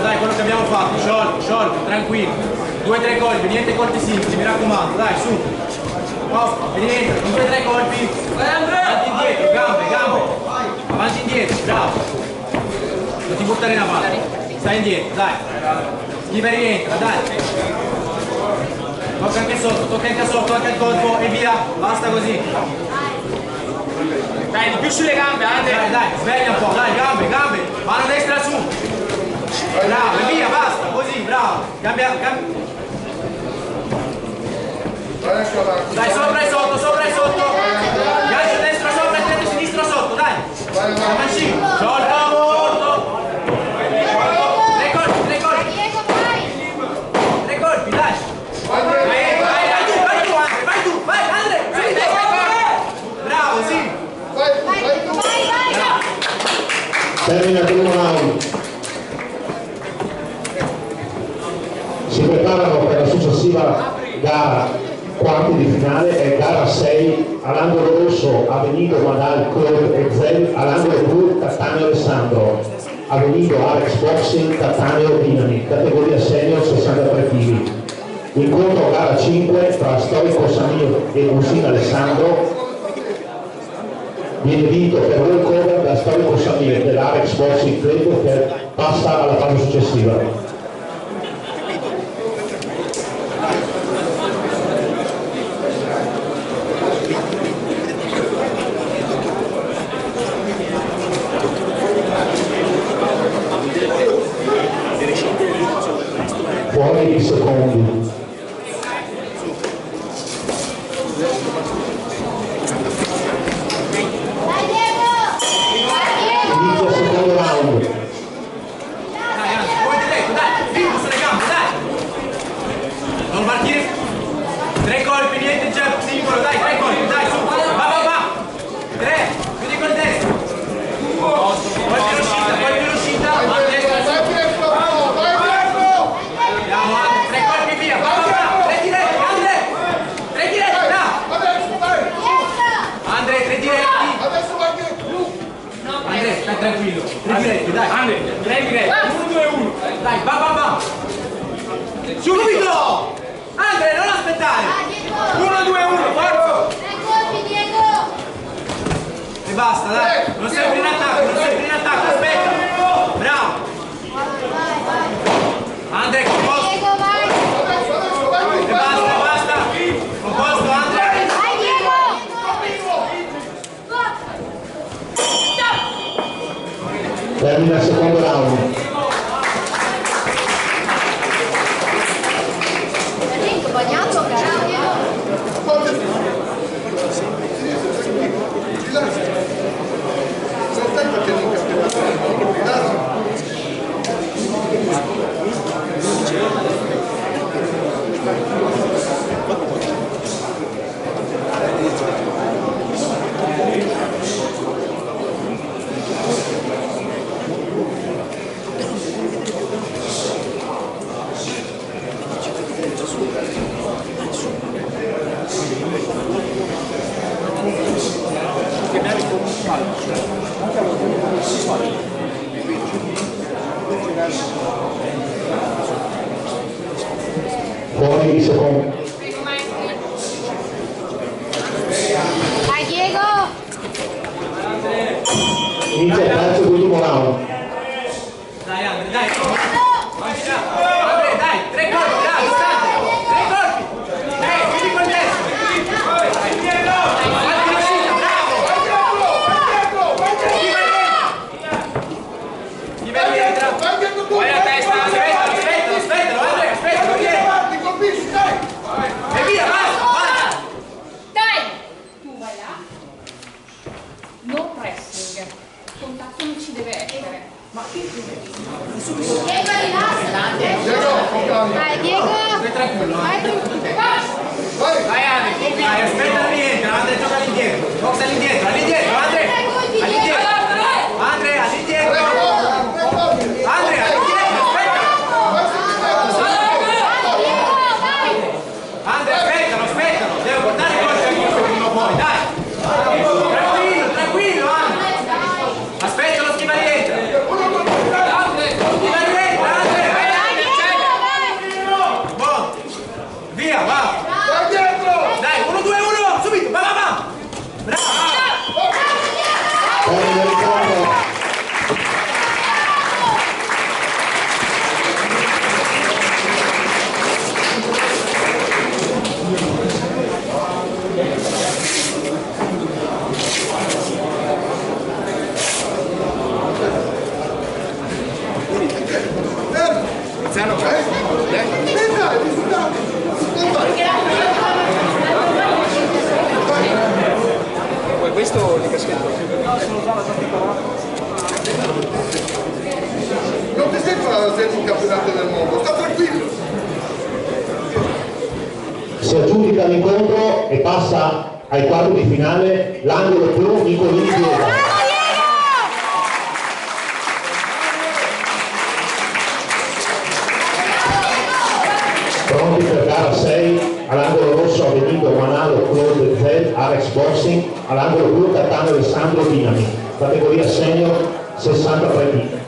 Dai, quello che abbiamo fatto, sciolto, tranquillo. 2-3 colpi, niente colpi simpli, mi raccomando, dai, su. Oh, e rientra, 2-3 colpi. Avanti indietro, gambe. Avanti indietro, bravo. Non ti buttare in avanti. Stai indietro, dai. Schiva e rientra, dai. Tocca anche sotto, anche il corpo e via. Basta così. Dai, di più sulle gambe, Andre. Dai, sveglia un po', dai, gambe. Mano destra su. Bravo, e via, basta, così, bravo. Cambia. Dai, sopra e sotto. Gancio destra sopra e tenere sinistra sotto, dai. Mancino, sciolto. 3 colpi, dai. Vai, Andre. Bravo, sì. Vai. Termina il primo round. Si preparano per la successiva gara, quarti di finale, è gara 6, all'angolo rosso Avenido Madal Claude Ezel, all'angolo blu Cattaneo Alessandro, Avenido Alex Boxing Cattaneo Dinami, categoria senior 63 kg. Incontro gara 5 tra Storico Samir e Musin Alessandro, viene vinto per walkover da Storico Samir dell'Alex Boxing Club che passa alla fase successiva. Fuori i secondi. Inizia il secondo round. Dai, poi diretto, dai, vivo sulle gambe, dai. Non partire. 3 colpi, niente jab singolo, dai, 3 colpi, dai, su. Va. 3, chiudi col destro. Colpi l'uscita, a destra, su. Andiamo, 3 colpi via, va. 3 diretti, Andre, 3 diretti. Andre, stai tranquillo. 3 diretti, dai. Andre, 3 diretti. 1-2-1. Dai, va. Subito! Andre, non aspettare. 1-2-1, forza. E basta, dai. Non sempre in attacco, aspetta. Bravo. Andre, composto. E basta. Composto, Andre. Termina il secondo round. Fuori di secondo. Dai Diego! Inizia il terzo e ultimo round. Dai, Andre, dai. Vai Diego. Stai tranquillo. Vai tranquillo. Vai Andre, vai, aspetta non rientra, Andre gioca all'indietro. Box all'indietro, all'indietro, Andre. All'indietro. Andre, all'indietro. Andre, all'indietro, aspetta. Andre, aspettalo, devo portare il colpo al corso prima o poi, dai. Tranquillo, Andre. Aspetta lo schivali entra. Schivali entra, Andre. Buono. Via, va. Dai, 1, 2, 1, subito, va. Bravo. Questo di caschetto. Non ti sento alla un campionato del mondo, sta tranquillo. Si aggiudica l'incontro e passa ai quarti di finale l'angolo blu Nicolini Diego. Pronti per gara 6, all'angolo rosso Avvenito Manalo Claude Z, Arex Boxing, all'angolo blu Cattaneo Alessandro Dinami, categoria senior 63 kg.